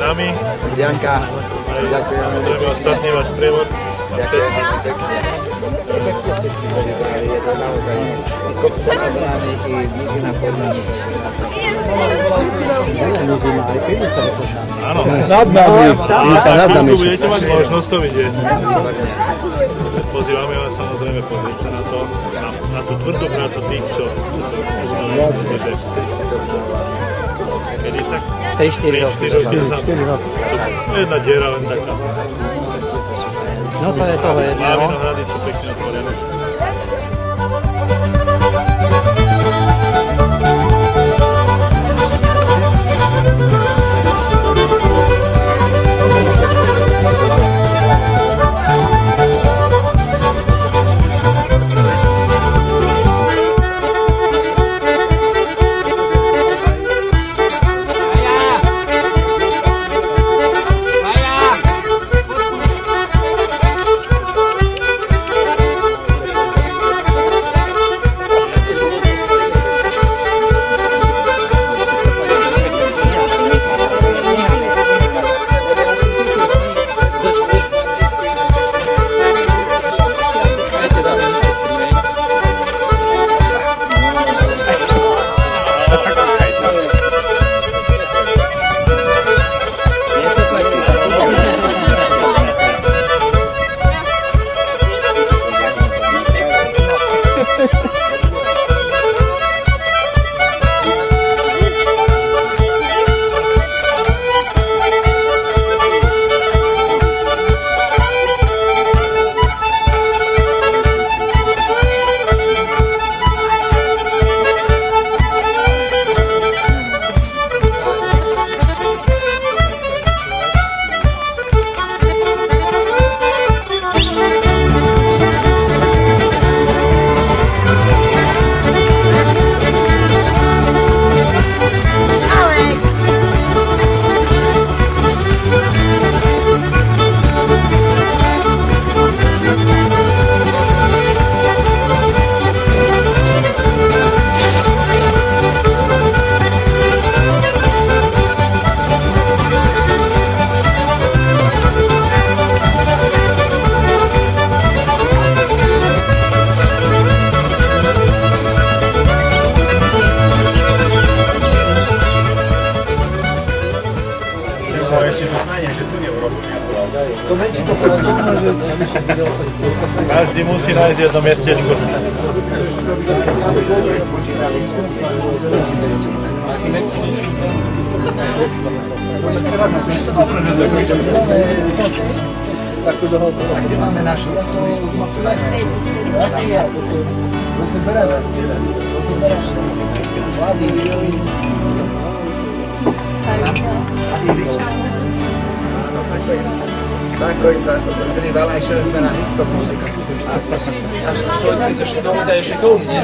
nami. Ďaká. Ďakujem. Samozrejme ostatný váš prievod. Ďakujem veľmi pekne. Pekne ste si vybrali, je to naozaj i kopce nad nami, i nížina pod nami. Áno. Nad nami. Nad nami. Budete mať možnosť to vidieť. Pozývame vás samozrejme pozrieť sa na to, na tú tvrdú prácu tých, čo to uznali, že kedy tak 3-4 roky nazad. Jedna diera len taká. No to je toho jedného. A vinohrady sú pekne otvorené. Každý musí nájsť jedno miestečko. A kde máme našu turistu? Tako i sa zrývala, ešte sme na nízko prišli. Až človek prišli domů, to je ešte kouz, nie?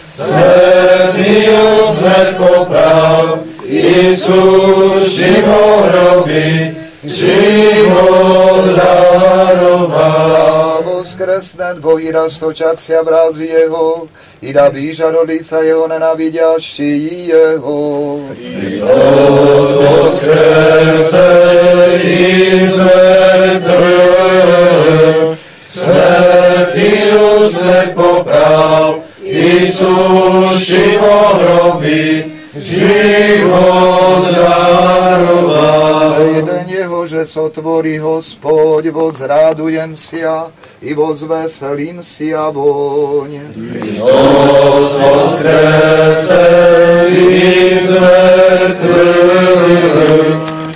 Svetý osvet poprav, Isus živorobi, život daroval. Voskresne dvojí raz točacia vrazy jeho, i da výža do lica jeho nenavidější jeho. Kristus voskresne iz mŕtvych, svätý osvet poprav, Isus živorobi, život daroval. Jeden jeho, že sotvorí Hospod, vozradujem sia, i vozveselím sia voň. Kristus voskresne iz mŕtvych,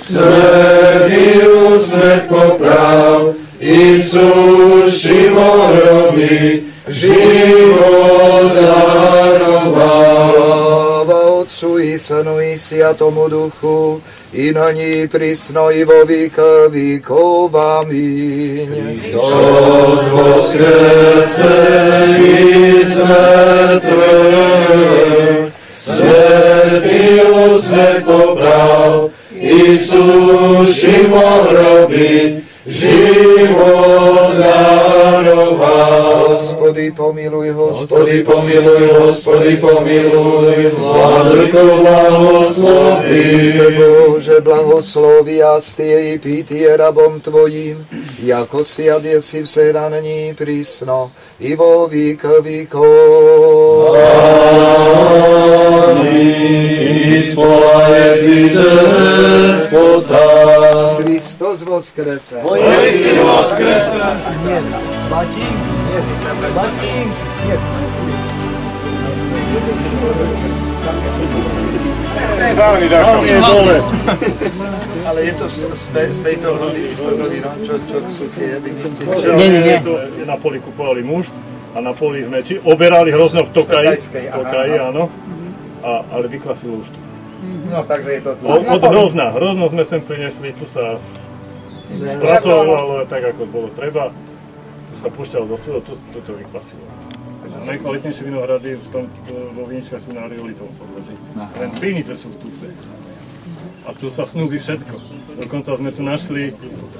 svätý osvet poprav, Isus živorobi, život daroval. Sláva Otcu i Synu i Sviatomu Duchu, i nyní prisno i vo víka víkov. Amen. Kristus voskresne iz mŕtvych, svätý osvet poprav, Isus živorobi, život daroval. Hospody pomiluj, Hospody pomiluj, Hospody pomiluj, Vladrko blahosloví. Bože, blahosloví a stej pitie rabom Tvojim, jako si a si v sehraní prísno, i vo vík víkov. Amen. Ispoje ti despota. Kristus voskrese. Poistinu voskrese. Ale je to z tejto hrudy už to víno, čo sú tie vinici? Nie. Na poli kupovali mušt a na poli sme oberali hrozno v Tokaji, áno, ale vykvasilo už tu. No, takže je to tu. Od hrozno sme sem prinesli, tu sa spracovalo tak, ako bolo treba, tu sa púšťalo do súdu, tu to vykvasilo. Najkvalitnejšie vinohrady vo viničkách sú na riolitovom podloží. Len pivnice sú v tufe. A tu sa snúbi všetko. Dokonca sme tu našli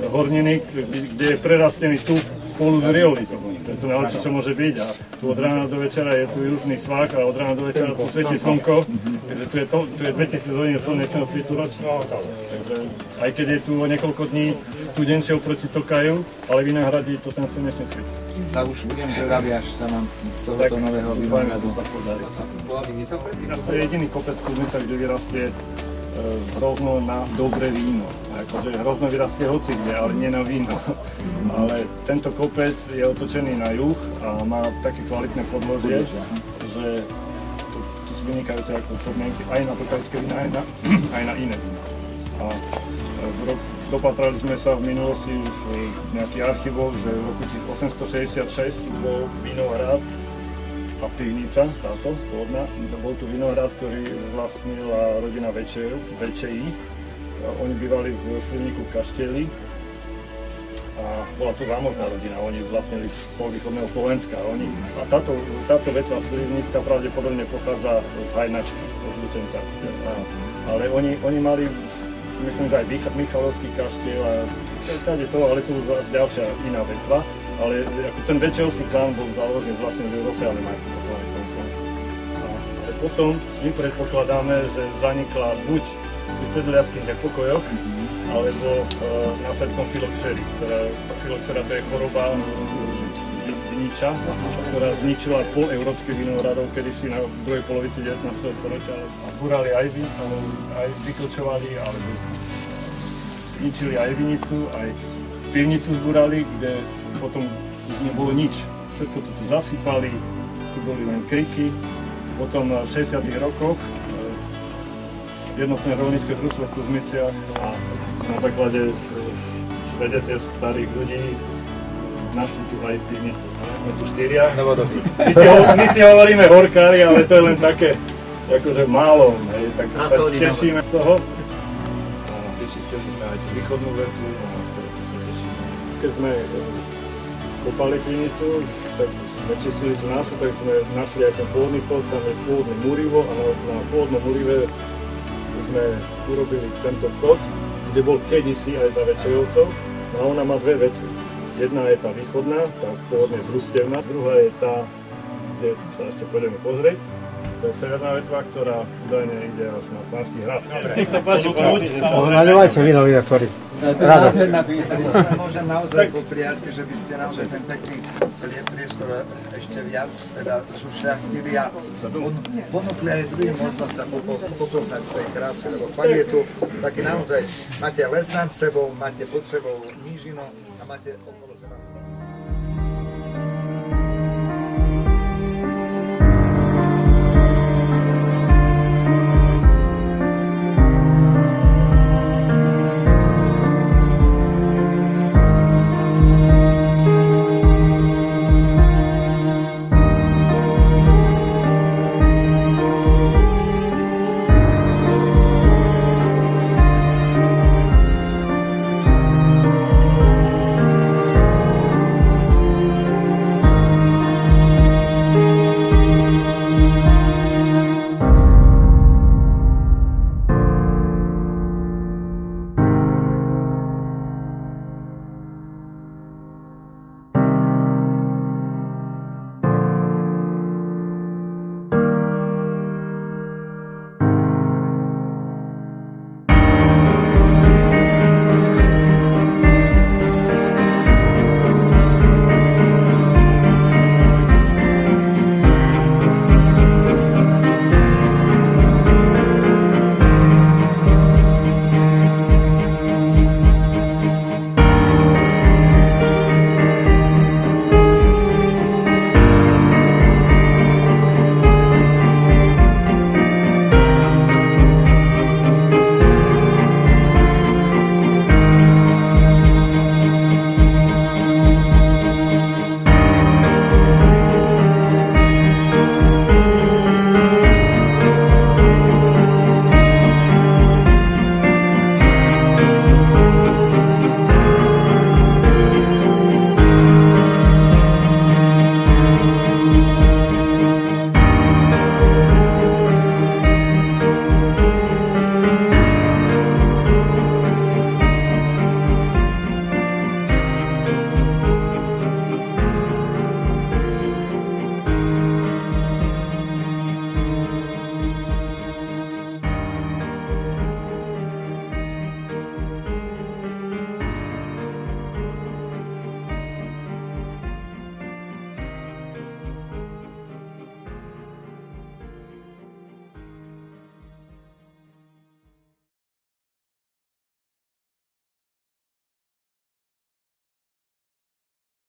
horniny, kde je prerastený tuf spolu s riolitom. To je to najlepšie, čo môže byť. A tu od rána do večera je tu južný svah a od rána do večera tu svieti slnko. Takže tu je 2000 hodín slnečného svitu ročne. Takže aj keď je tu o niekoľko dní studenčie oproti Tokaju, ale vinohradí to ten slnečný svit. Tak už viem, že rabiaš sa nám z tohoto nového vinohradu. To je jediný kopec Kuznica, kde vyrastie hrozno na dobré víno. Akože hrozno vyrastie hocikde, ale nie na víno. Ale tento kopec je otočený na juh a má také kvalitné podložie, že tu sú vynikajúce ako podmienky aj na tokajské vína, aj na iné vína. A dopatrali sme sa v minulosti v nejakých archívoch, že v roku 1866 bol vinohrad a pivnica, táto pôvodná. Bol tu vinohrad, ktorý vlastnila rodina Večejí. Oni bývali v Slivníku v Kaštieli a bola to zámožná rodina. Oni vlastnili z polvýchodného Slovenska. A táto vetva Slivnícka pravdepodobne pochádza z Hajnačky, od Lučenca. Ale oni mali, myslím, že aj Michalovský kaštiel a ale tu už ďalšia iná vetva. Ale ako ten Večejovský klán bol založený vlastne v rozsiaľnej majetku po celom Slovensku. Ale potom my predpokladáme, že zanikla buď pri sedliackých nepokojoch, alebo následkom filoxery. Filoxera to je choroba viniča, ktorá zničila pol európskych vinohradov kedysi na druhej polovici 19. storočia. A zbúrali aj vyklčovali, alebo zničili aj vinicu, aj pivnicu zbúrali, kde potom už nebolo nič. Všetko to tu zasypali, tu boli len kriky. Potom v 60. rokoch jednotné rolnícke družstvo v Kuzmiciach a na základe svedectiev starých ľudí našli tu aj pivnicu. Sme tu štyria. My si hovoríme horkári, ale to je len také akože málo. Tak sa tešíme z toho. A vyčistili sme aj tú východnú vetvu. Keď sme kopali pivnicu, tak sme čistili tú našu, tak sme našli aj ten pôvodný vchod, tam je pôvodné múrivo a na pôvodnom múrive sme urobili tento vchod, kde bol kedysi aj za Večejovcov. A ona má dve vetvy. Jedna je tá východná, tá pôvodne družstevná, druhá je tá, kde sa ešte pôjdeme pozrieť. To je severná vetva, ktorá údajne ide až na Slanský hrad. Nech sa páči, Naľovajte víno, ktorý. Môžem naozaj popriať, že by ste naozaj ten pekný priestor ešte viac teda zušľachtili a ponúkli aj druhým možnosť sa pokohnať z tej krásy, lebo fakt je tu taký naozaj, máte les nad sebou, máte pod sebou nížino a máte okolo seba.